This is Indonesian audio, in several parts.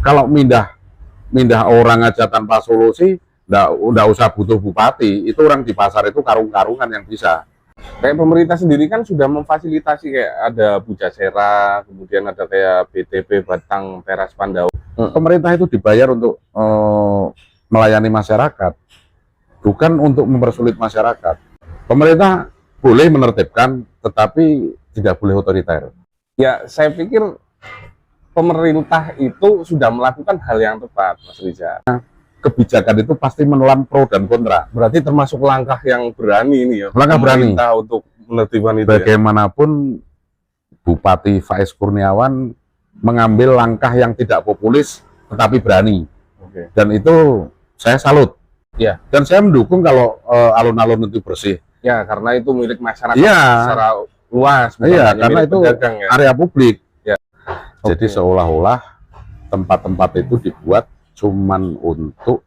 kalau mindah orang aja tanpa solusi, nggak usah butuh bupati. Itu orang di pasar itu karung-karungan yang bisa. Kayak pemerintah sendiri kan sudah memfasilitasi, kayak ada Pujasera, kemudian ada kayak BTP Batang Teras Pandawa. Pemerintah itu dibayar untuk melayani masyarakat, bukan untuk mempersulit masyarakat. Pemerintah boleh menertibkan, tetapi tidak boleh otoriter. Ya, saya pikir pemerintah itu sudah melakukan hal yang tepat, Mas Rizal. Kebijakan itu pasti menelan pro dan kontra. Berarti termasuk langkah yang berani ini ya, Langkah berani pemerintah untuk menertibkan itu. Bagaimanapun Bupati Faiz Kurniawan mengambil langkah yang tidak populis tetapi berani. Oke. Dan itu saya salut. Ya. Dan saya mendukung kalau alun-alun itu bersih. Ya, karena itu milik masyarakat Iya. secara luas. Iya, karena itu pedagang, ya. area publik. Ya. Jadi Oke. seolah-olah tempat-tempat itu dibuat cuman untuk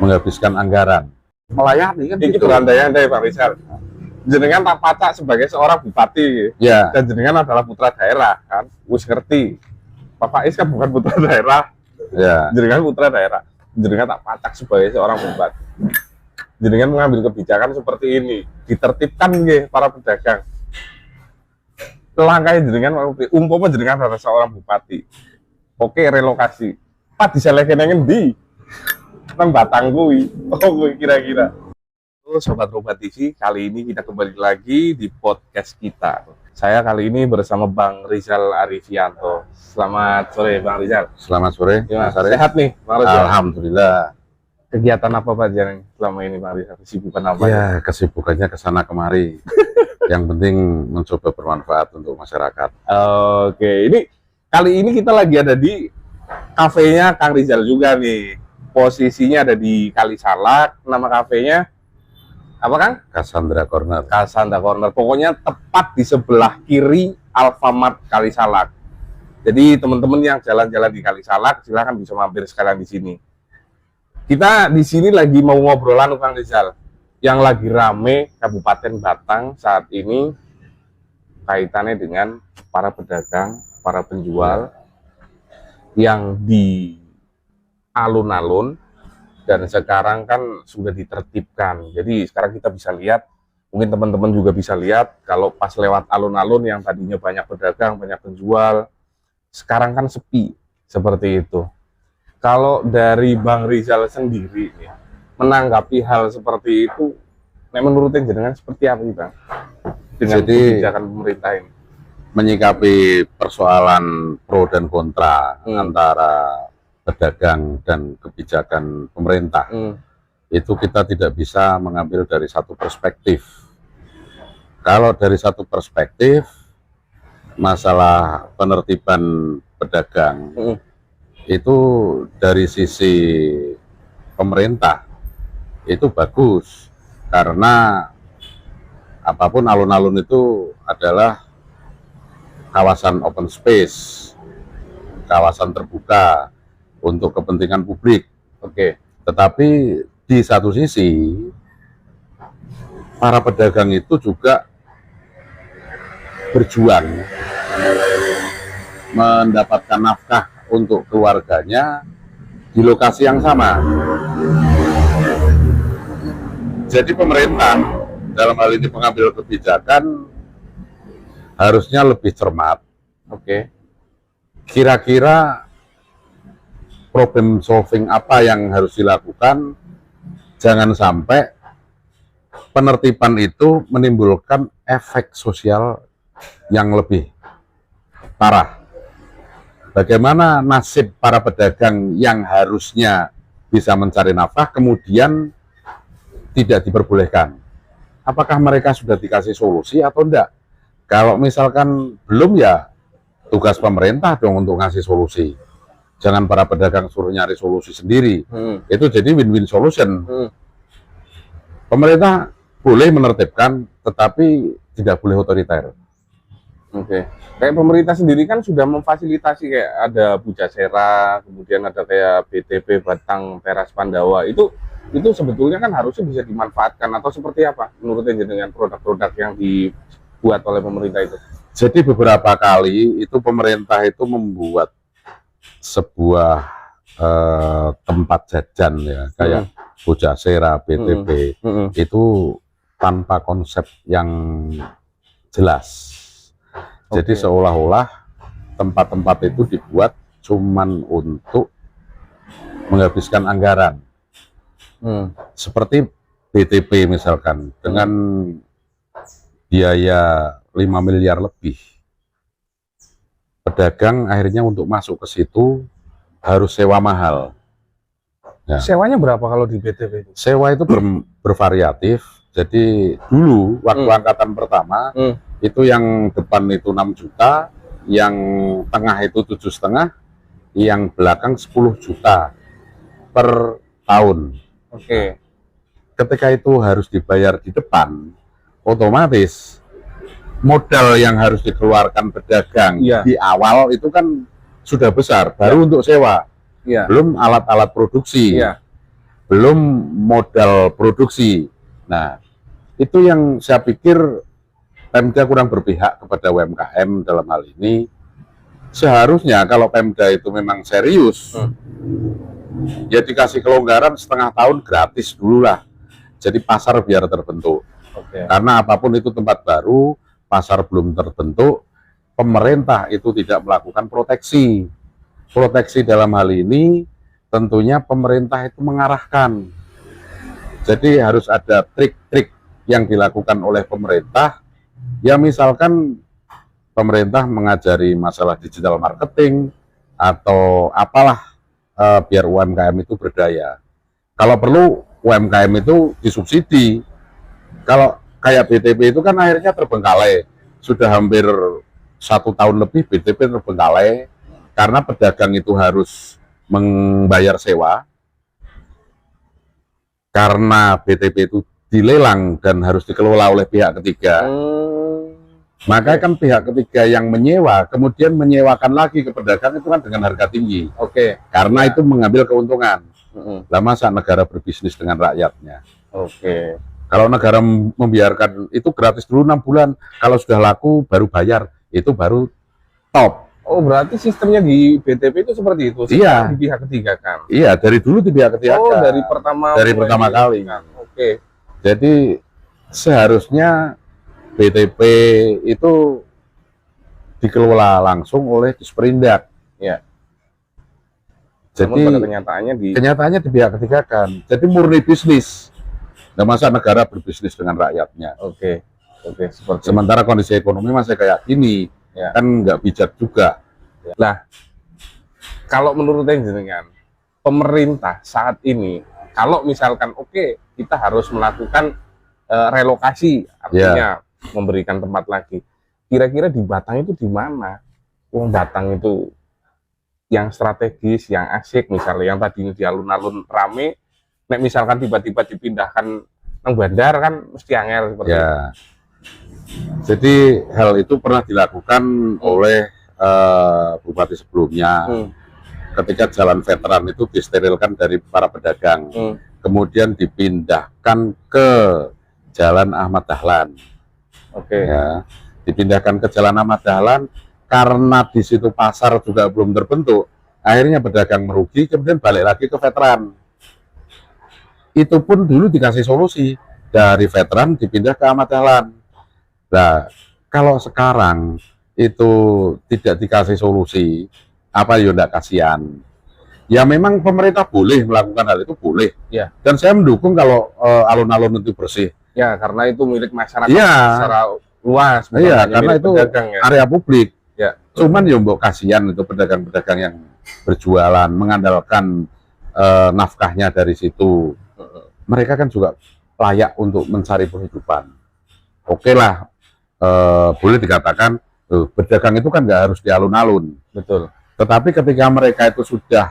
menghabiskan anggaran. Melayani kan Ini gitu. berandai-andai Pak Rizal. Jenengan tak pacak sebagai seorang bupati, Ya. dan jenengan adalah putra daerah kan, wis ngerti. Pak Faiz kan bukan putra daerah, Ya. jenengan putra daerah. Jenengan tak pacak sebagai seorang bupati. Jenengan mengambil kebijakan seperti ini, ditertibkan nggih para pedagang. Langkahnya jenengan, umpama jenengan adalah seorang bupati. Oke, relokasi. Pak diselehkan yang di nang Batang kuwi. Oh, kuwi kira-kira. Halo Sobat Robat TV, kali ini kita kembali lagi di podcast kita. Saya kali ini bersama Bang Rizal Arifianto. Selamat sore Bang Rizal. Selamat sore. Gimana? Mas Arief. Sehat nih Bang Rizal? Alhamdulillah. Kegiatan apa Pak Jan selama ini Bang Rizal? Kesibukan apa? Ya, kesibukannya ke sana kemari. Yang penting mencoba bermanfaat untuk masyarakat. Oke, ini kali ini kita lagi ada di kafenya Kang Rizal juga nih. Posisinya ada di Kalisalak. Nama kafenya apa Kang? Cassandra Corner. Cassandra Corner. Pokoknya tepat di sebelah kiri Alfamart Kalisalak. Jadi teman-teman yang jalan-jalan di Kalisalak silahkan bisa mampir sekalian di sini. Kita di sini lagi mau ngobrolan Kang Rizal. Yang lagi rame Kabupaten Batang saat ini kaitannya dengan para pedagang, para penjual yang di alun-alun, dan sekarang kan sudah ditertibkan. Jadi sekarang kita bisa lihat, mungkin teman-teman juga bisa lihat, kalau pas lewat alun-alun yang tadinya banyak pedagang, banyak penjual, sekarang kan sepi, seperti itu. Kalau dari Bang Rizal sendiri nih, menanggapi hal seperti itu, menurutnya jenengan seperti apa sih Bang? Dengan kebijakan pemerintah ini? Menyikapi persoalan pro dan kontra antara pedagang dan kebijakan pemerintah, itu kita tidak bisa mengambil dari satu perspektif. Kalau dari satu perspektif, masalah penertiban pedagang, itu dari sisi pemerintah, itu bagus. Karena apapun alun-alun itu adalah kawasan open space, kawasan terbuka untuk kepentingan publik. Oke. Tetapi di satu sisi para pedagang itu juga berjuang mendapatkan nafkah untuk keluarganya di lokasi yang sama. Jadi pemerintah dalam hal ini pengambil kebijakan harusnya lebih cermat. Oke. Kira-kira problem solving apa yang harus dilakukan, jangan sampai penertiban itu menimbulkan efek sosial yang lebih parah. Bagaimana nasib para pedagang yang harusnya bisa mencari nafkah kemudian tidak diperbolehkan? Apakah mereka sudah dikasih solusi atau enggak? Kalau misalkan belum, ya tugas pemerintah dong untuk ngasih solusi. Jangan para pedagang suruh nyari solusi sendiri. Itu jadi win-win solution. Pemerintah boleh menertibkan, tetapi tidak boleh otoriter. Oke. Kayak pemerintah sendiri kan sudah memfasilitasi, kayak ada Pujasera, kemudian ada kayak BTP Batang Teras Pandawa. Itu sebetulnya kan harusnya bisa dimanfaatkan, atau seperti apa menurutnya dengan produk-produk yang dibuat oleh pemerintah itu? Jadi beberapa kali itu pemerintah itu membuat sebuah tempat jajan ya, kayak Bojasera, BTP, itu tanpa konsep yang jelas. Jadi seolah-olah tempat-tempat itu dibuat cuman untuk menghabiskan anggaran. Seperti BTP misalkan, dengan biaya 5 miliar lebih. Pedagang akhirnya untuk masuk ke situ harus sewa mahal. Ya. Sewanya berapa kalau di BTP itu? Sewa itu bervariatif. Jadi dulu waktu angkatan pertama itu yang depan itu 6 juta, yang tengah itu 7,5, yang belakang 10 juta per tahun. Ketika itu harus dibayar di depan, otomatis modal yang harus dikeluarkan pedagang di awal itu kan sudah besar, baru untuk sewa. Belum alat-alat produksi, belum modal produksi. Nah, itu yang saya pikir Pemda kurang berpihak kepada UMKM dalam hal ini. Seharusnya kalau Pemda itu memang serius, ya dikasih kelonggaran setengah tahun gratis dulu lah. Jadi pasar biar terbentuk. Karena apapun itu tempat baru, pasar belum terbentuk, pemerintah itu tidak melakukan proteksi. Proteksi dalam hal ini tentunya pemerintah itu mengarahkan. Jadi harus ada trik-trik yang dilakukan oleh pemerintah. Ya misalkan pemerintah mengajari masalah digital marketing atau apalah, biar UMKM itu berdaya. Kalau perlu UMKM itu disubsidi. Kalau kayak BTP itu kan akhirnya terbengkalai. Sudah hampir 1 tahun lebih BTP terbengkalai. Karena pedagang itu harus membayar sewa, karena BTP itu dilelang dan harus dikelola oleh pihak ketiga. Maka kan pihak ketiga yang menyewa, kemudian menyewakan lagi ke pedagang itu kan dengan harga tinggi. Karena itu mengambil keuntungan. Lah masa negara berbisnis dengan rakyatnya? Kalau negara membiarkan itu gratis dulu 6 bulan, kalau sudah laku baru bayar, itu baru top. Oh, berarti sistemnya di BTP itu seperti itu? Iya. Di pihak ketiga kan? Iya, dari dulu di pihak ketiga. Oh, dari pertama kali. Kan? Jadi seharusnya BTP itu dikelola langsung oleh Disperindak. Jadi pada kenyataannya di pihak ketiga kan. Jadi murni bisnis. Nah, masa negara berbisnis dengan rakyatnya? Sementara kondisi ekonomi masih kayak gini. Kan nggak bijak juga. Nah, kalau menurut jenengan, pemerintah saat ini, kalau misalkan kita harus melakukan relokasi, artinya memberikan tempat lagi. Kira-kira di Batang itu di mana? Batang itu yang strategis, yang asik, misalnya yang tadinya di alun-alun rame, nek misalkan tiba-tiba dipindahkan nang bandar kan mesti angel seperti itu. Jadi hal itu pernah dilakukan oleh bupati sebelumnya. Ketika jalan veteran itu disterilkan dari para pedagang, kemudian dipindahkan ke Jalan Ahmad Dahlan. Ya, dipindahkan ke Jalan Ahmad Dahlan karena di situ pasar juga belum terbentuk. Akhirnya pedagang merugi, kemudian balik lagi ke veteran. Itu pun dulu dikasih solusi, dari veteran dipindah ke Ahmad Dahlan. Nah, kalau sekarang itu tidak dikasih solusi, apa ya enggak kasihan. Ya memang pemerintah boleh melakukan hal itu, boleh. Dan saya mendukung kalau alun-alun itu bersih. Karena itu milik masyarakat secara luas. Karena itu area publik. Cuman ya mbok kasihan itu pedagang-pedagang yang berjualan, mengandalkan nafkahnya dari situ. Mereka kan juga layak untuk mencari penghidupan. Lah. Boleh dikatakan berdagang itu kan nggak harus di alun-alun, tetapi ketika mereka itu sudah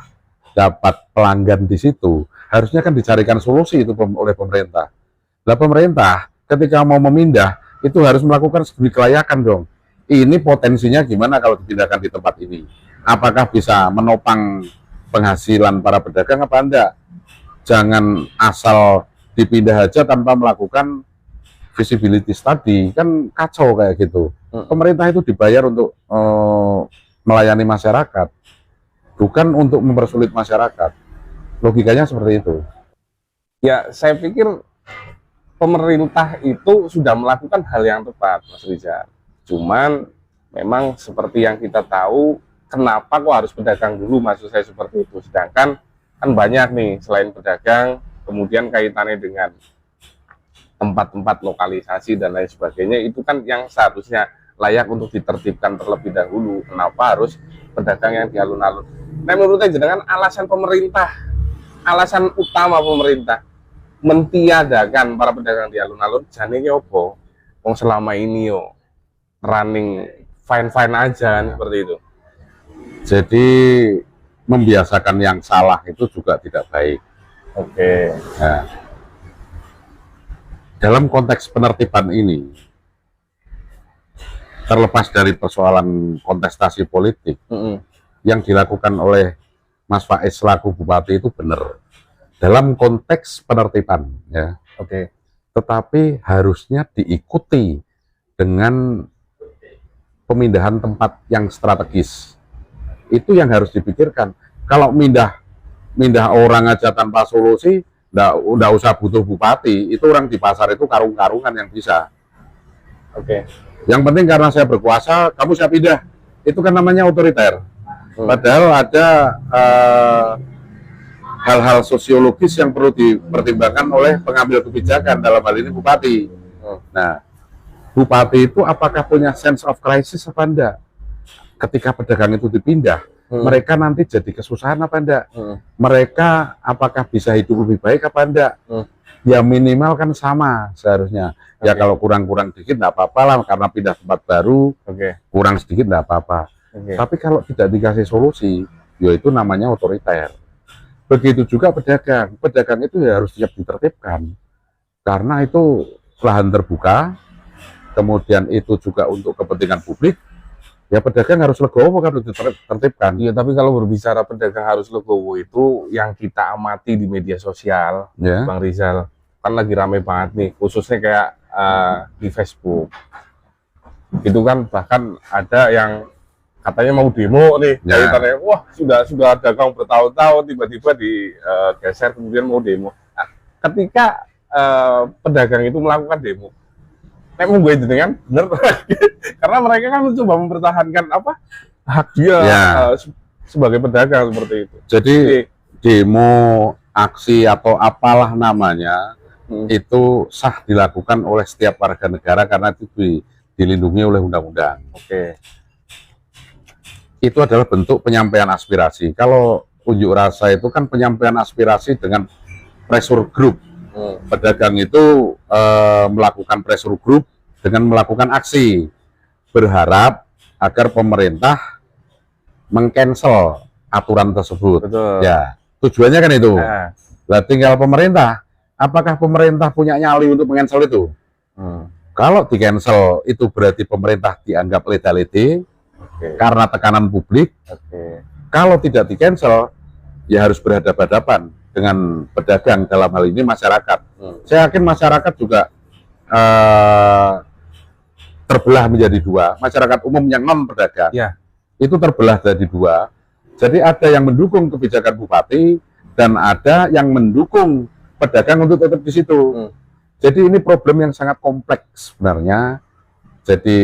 dapat pelanggan di situ, harusnya kan dicarikan solusi itu oleh pemerintah. Lah pemerintah ketika mau memindah itu harus melakukan studi kelayakan dong. Ini potensinya gimana kalau dipindahkan di tempat ini? Apakah bisa menopang penghasilan para pedagang apa enggak? Jangan asal dipindah aja tanpa melakukan visibility study, kan kacau kayak gitu. Pemerintah itu dibayar untuk melayani masyarakat. bukan untuk mempersulit masyarakat. Logikanya seperti itu. Ya, saya pikir pemerintah itu sudah melakukan hal yang tepat, Mas Rizal. Cuman memang seperti yang kita tahu, kenapa kok harus pedagang dulu, maksud saya seperti itu. Sedangkan kan banyak nih, selain pedagang, kemudian kaitannya dengan tempat-tempat lokalisasi dan lain sebagainya, itu kan yang seharusnya layak untuk ditertibkan terlebih dahulu. Kenapa harus pedagang yang di alun-alun? Nah, menurut saya dengan alasan pemerintah, alasan utama pemerintah mentiadakan para pedagang di alun-alun, jane opo? Wong selama ini yo running fine-fine aja kan, seperti itu. Jadi membiasakan yang salah itu juga tidak baik. Oke. Nah, dalam konteks penertiban ini, terlepas dari persoalan kontestasi politik, yang dilakukan oleh Mas Faiz selaku Bupati itu benar. Dalam konteks penertiban, ya. Oke. Tetapi harusnya diikuti dengan pemindahan tempat yang strategis. Itu yang harus dipikirkan. Kalau mindah orang aja tanpa solusi, nggak usah butuh bupati. Itu orang di pasar itu karung-karungan yang bisa. Oke. Yang penting karena saya berkuasa, kamu saya pindah. Itu kan namanya otoriter. Padahal ada hal-hal sosiologis yang perlu dipertimbangkan oleh pengambil kebijakan, dalam hal ini bupati. Nah, bupati itu apakah punya sense of crisis apa enggak? Ketika pedagang itu dipindah, mereka nanti jadi kesusahan apa enggak? Mereka apakah bisa hidup lebih baik apa enggak? Ya minimal kan sama seharusnya. Ya kalau kurang-kurang dikit enggak apa-apa lah, karena pindah tempat baru, kurang sedikit enggak apa-apa. Tapi kalau tidak dikasih solusi, yaitu namanya otoriter. Begitu juga pedagang. Pedagang itu ya harus siap ditertibkan. Karena itu lahan terbuka, kemudian itu juga untuk kepentingan publik, ya pedagang harus legowo kan ditertibkan. Iya, tapi kalau berbicara pedagang harus legowo itu yang kita amati di media sosial, Ya. Bang Rizal, kan lagi rame banget nih, khususnya kayak di Facebook. Itu kan bahkan ada yang katanya mau demo nih, Ya. kaitannya, wah sudah dagang bertahun-tahun, tiba-tiba digeser kemudian mau demo. Nah, ketika pedagang itu melakukan demo, emang gue jenengan bener, karena mereka kan mencoba mempertahankan apa hak dia Ya. sebagai pedagang seperti itu. Jadi demo, aksi atau apalah namanya, itu sah dilakukan oleh setiap warga negara karena itu dilindungi oleh undang-undang. Oke. Itu adalah bentuk penyampaian aspirasi. Kalau unjuk rasa itu kan penyampaian aspirasi dengan pressure group. Pedagang itu melakukan pressure group dengan melakukan aksi, berharap agar pemerintah meng-cancel aturan tersebut. Betul. Ya, tujuannya kan itu. Nah. Lah tinggal pemerintah, apakah pemerintah punya nyali untuk meng-cancel itu? Kalau di-cancel itu berarti pemerintah dianggap leda-lede karena tekanan publik. Kalau tidak di-cancel, ya harus berhadapan-hadapan dengan pedagang, dalam hal ini masyarakat. Saya yakin masyarakat juga terbelah menjadi dua. Masyarakat umum yang non pedagang itu terbelah jadi dua. Jadi ada yang mendukung kebijakan bupati dan ada yang mendukung pedagang untuk tetap di situ. Jadi ini problem yang sangat kompleks sebenarnya. Jadi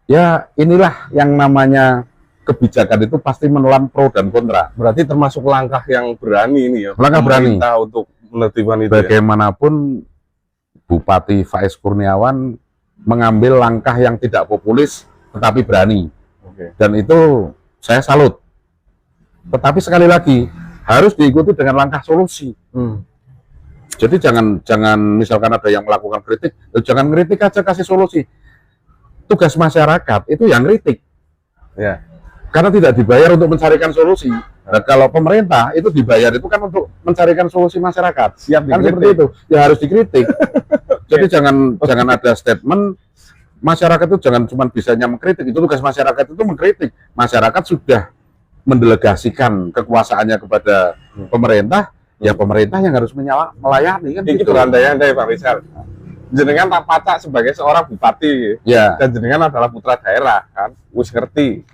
ya inilah yang namanya kebijakan itu pasti menelan pro dan kontra. Berarti termasuk langkah yang berani ini ya. Langkah berani untuk menertibkan itu. Bagaimanapun Bupati Faiz Kurniawan mengambil langkah yang tidak populis tetapi berani. Dan itu saya salut. Tetapi sekali lagi harus diikuti dengan langkah solusi. Jadi jangan misalkan ada yang melakukan kritik, jangan kritik aja, kasih solusi. Tugas masyarakat itu yang kritik. Ya. Karena tidak dibayar untuk mencarikan solusi. Nah, kalau pemerintah itu dibayar itu kan untuk mencarikan solusi masyarakat. Siap Kan dikritik. seperti itu. Ya harus dikritik. Jadi jangan ada statement masyarakat itu jangan cuma bisanya mengkritik. Itu tugas masyarakat itu mengkritik. Masyarakat sudah mendelegasikan kekuasaannya kepada pemerintah, ya pemerintah yang harus melayani kan Ini gitu. berandai-andai Pak Rizal. Jenengan tak pacak sebagai seorang bupati, Ya. dan jenengan adalah putra daerah kan, wis ngerti.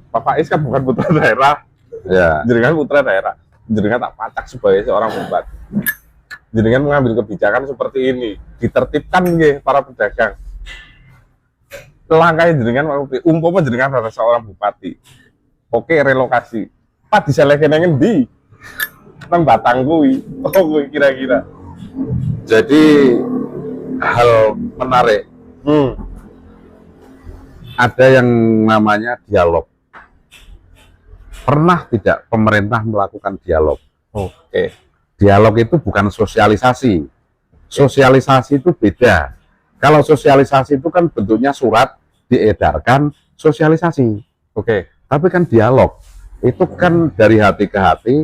Pak Faiz kan bukan putra daerah, Ya. Jenengan putra daerah, jenengan tak pacak sebagai seorang bupati. Jenengan mengambil kebijakan seperti ini, ditertibkan nggih para pedagang. Langkah jenengan umpama jenengan adalah seorang bupati. Oke, relokasi. Pak diselehke nang endi? Nang Batang kuwi. Oh, kuwi kira-kira. Jadi hal menarik. Ada yang namanya dialog. Pernah tidak pemerintah melakukan dialog? Oke. Dialog itu bukan sosialisasi. Sosialisasi itu beda. Kalau sosialisasi itu kan bentuknya surat, diedarkan, sosialisasi. Oke. Tapi kan dialog. Itu kan dari hati ke hati,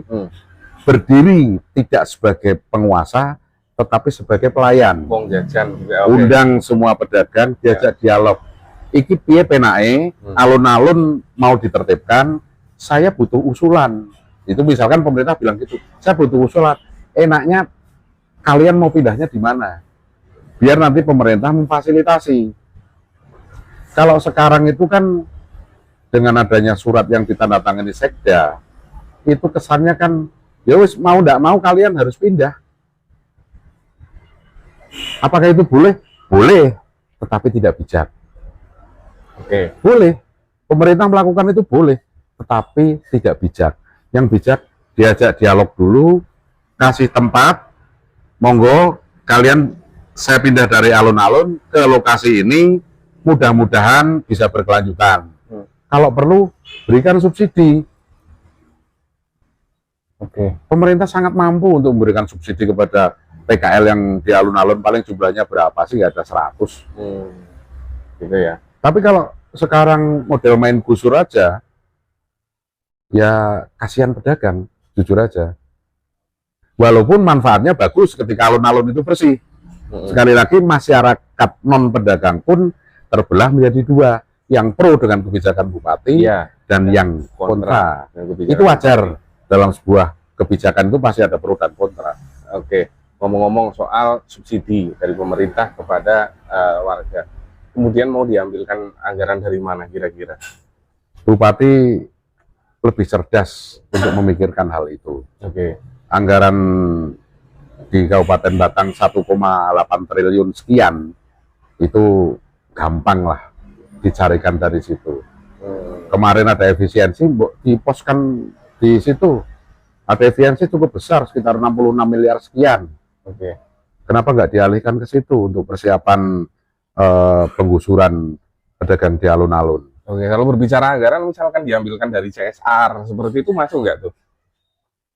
berdiri tidak sebagai penguasa, tetapi sebagai pelayan. Wong jajan juga. Oke. Undang semua pedagang, diajak dialog. Iki piye penake, alun-alun mau ditertibkan, saya butuh usulan. Itu misalkan pemerintah bilang gitu, saya butuh usulan. Enaknya kalian mau pindahnya di mana? Biar nanti pemerintah memfasilitasi. Kalau sekarang itu kan dengan adanya surat yang ditandatangani sekda, itu kesannya kan, ya wis mau ndak mau kalian harus pindah. Apakah itu boleh? Boleh, tetapi tidak bijak. Oke. Boleh, pemerintah melakukan itu boleh, tetapi tidak bijak. Yang bijak diajak dialog dulu, kasih tempat, monggo kalian saya pindah dari alun-alun ke lokasi ini, mudah-mudahan bisa berkelanjutan. Kalau perlu berikan subsidi. Oke. Pemerintah sangat mampu untuk memberikan subsidi kepada PKL yang di alun-alun, paling jumlahnya berapa sih? Nggak ada 100. Gitu ya. Tapi kalau sekarang model main gusur aja, ya kasihan pedagang, jujur aja. Walaupun manfaatnya bagus ketika alun-alun itu bersih. Sekali lagi masyarakat non pedagang pun terbelah menjadi dua, yang pro dengan kebijakan bupati dan yang kontra. Itu wajar, dalam sebuah kebijakan itu pasti ada pro dan kontra. Oke. Ngomong-ngomong soal subsidi dari pemerintah kepada warga, kemudian mau diambilkan anggaran dari mana kira-kira? Bupati lebih cerdas untuk memikirkan hal itu. Oke. Anggaran di Kabupaten Batang 1,8 triliun sekian, itu gampang lah dicarikan dari situ. Kemarin ada efisiensi, diposkan di situ. Ada efisiensi cukup besar, sekitar 66 miliar sekian. Oke. Kenapa nggak dialihkan ke situ untuk persiapan penggusuran pedagang di alun-alun? Oke, kalau berbicara anggaran misalkan diambilkan dari CSR, seperti itu masuk nggak tuh?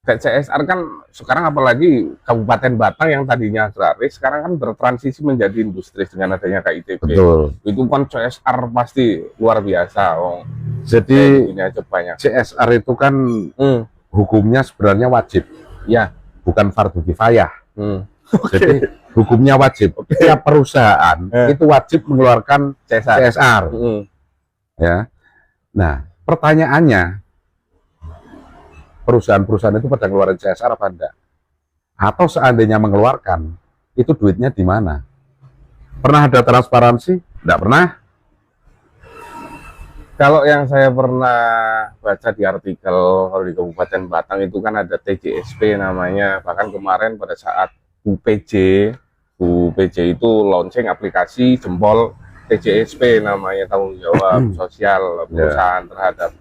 Kayak CSR kan sekarang apalagi Kabupaten Batang yang tadinya agraris, sekarang kan bertransisi menjadi industri dengan adanya KITB. Betul. Itu kan CSR pasti luar biasa. Oh. Jadi ini aja banyak. CSR itu kan hukumnya sebenarnya wajib, ya, bukan fardhu kifayah. Jadi hukumnya wajib. Tiap perusahaan itu wajib mengeluarkan CSR. Ya. Nah, pertanyaannya, perusahaan-perusahaan itu pada ngeluarin CSR apa enggak? Atau seandainya mengeluarkan, itu duitnya di mana? Pernah ada transparansi? Enggak pernah. Kalau yang saya pernah baca di artikel, kalau di Kabupaten Batang itu kan ada TJSP namanya. Bahkan kemarin pada saat UPJ itu launching aplikasi jempol TJSP namanya, tanggung jawab sosial perusahaan terhadap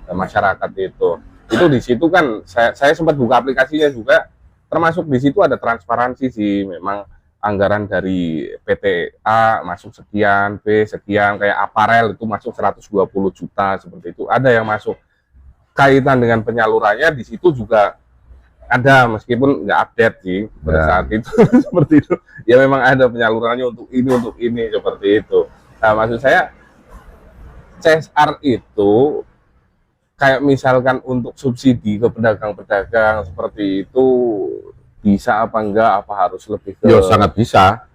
masyarakat itu. Itu di situ kan saya sempat buka aplikasinya juga, termasuk di situ ada transparansi sih, memang anggaran dari PT A masuk sekian, B sekian, kayak aparel itu masuk 120 juta seperti itu. Ada yang masuk kaitan dengan penyalurannya di situ juga ada, meskipun nggak update sih pada saat itu seperti itu. Ya memang ada penyalurannya untuk ini seperti itu. Nah, maksud saya CSR itu kayak misalkan untuk subsidi ke pedagang-pedagang seperti itu bisa apa enggak, apa harus lebih ke... Yo, sangat bisa.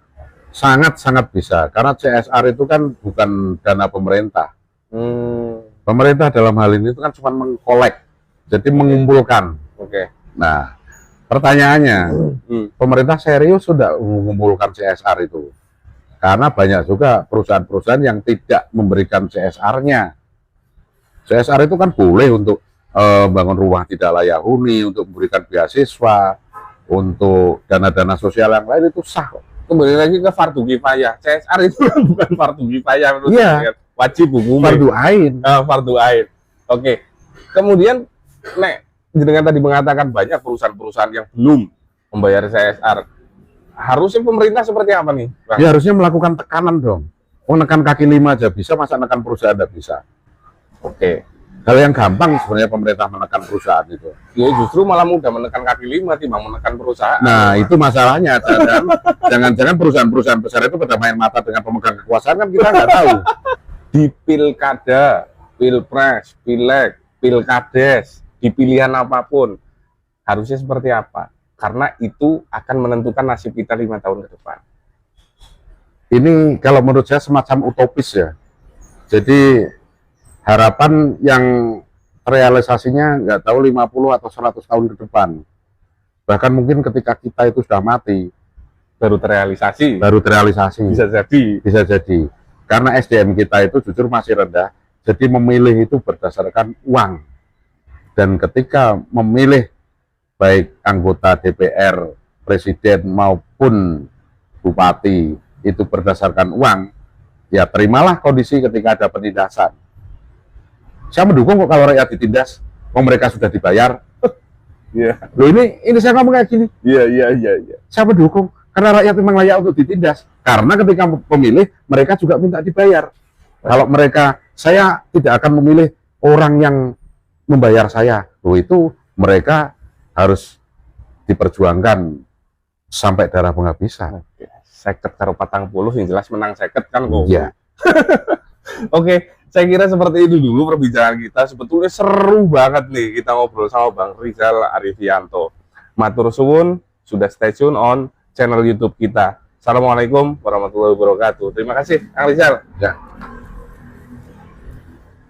Sangat bisa. Karena CSR itu kan bukan dana pemerintah. Pemerintah dalam hal ini itu kan cuma mengkolek. Jadi mengumpulkan. Nah, pertanyaannya, pemerintah serius sudah mengumpulkan CSR itu? Karena banyak juga perusahaan-perusahaan yang tidak memberikan CSR-nya. CSR itu kan boleh untuk bangun rumah tidak layak huni, untuk memberikan beasiswa, untuk dana-dana sosial yang lain itu sah kok. Kembali lagi ke fardu kifayah. CSR itu bukan fardu kifayah menurut Iya. saya. Wajib hukumnya. Fardu ain. Fardu ain. Oke. Kemudian nek jenengan tadi mengatakan banyak perusahaan-perusahaan yang belum membayar CSR. Harusnya pemerintah seperti apa nih, Bang? Dia harusnya melakukan tekanan dong. Oh, nekan kaki lima aja bisa, masa nekan perusahaan tidak bisa? Oke. Hal yang gampang sebenarnya pemerintah menekan perusahaan itu. Ya justru malah mudah menekan kaki lima timbang menekan perusahaan. Nah, itu masalahnya. Jangan-jangan perusahaan-perusahaan besar itu pada main mata dengan pemegang kekuasaan, kan kita nggak tahu. Di pilkada, pilpres, pileg, pilkades, di pilihan apapun, harusnya seperti apa? Karena itu akan menentukan nasib kita 5 tahun ke depan. Ini kalau menurut saya semacam utopis ya. Jadi harapan yang realisasinya nggak tahu 50 atau 100 tahun ke depan. Bahkan mungkin ketika kita itu sudah mati, Baru terrealisasi. Bisa jadi. Karena SDM kita itu jujur masih rendah. Jadi memilih itu berdasarkan uang. Dan ketika memilih baik anggota DPR, presiden maupun bupati itu berdasarkan uang, ya terimalah kondisi ketika ada penindasan. Saya mendukung kok kalau rakyat ditindas, mereka sudah dibayar. Iya. Loh, ini saya ngomong kayak gini. Iya. Saya mendukung karena rakyat memang layak untuk ditindas. Karena ketika pemilih mereka juga minta dibayar. Kalau saya tidak akan memilih orang yang membayar saya. Loh, itu mereka harus diperjuangkan sampai darah penghabisan. Seket karo 40 yang jelas menang seket kan kok. Iya. Oke, saya kira seperti itu dulu perbincangan kita. Sebetulnya seru banget nih kita ngobrol sama Bang Rizal Arifianto. Matur suwun, sudah stay tune on channel YouTube kita. Assalamualaikum warahmatullahi wabarakatuh. Terima kasih, Kang Rizal. Ya.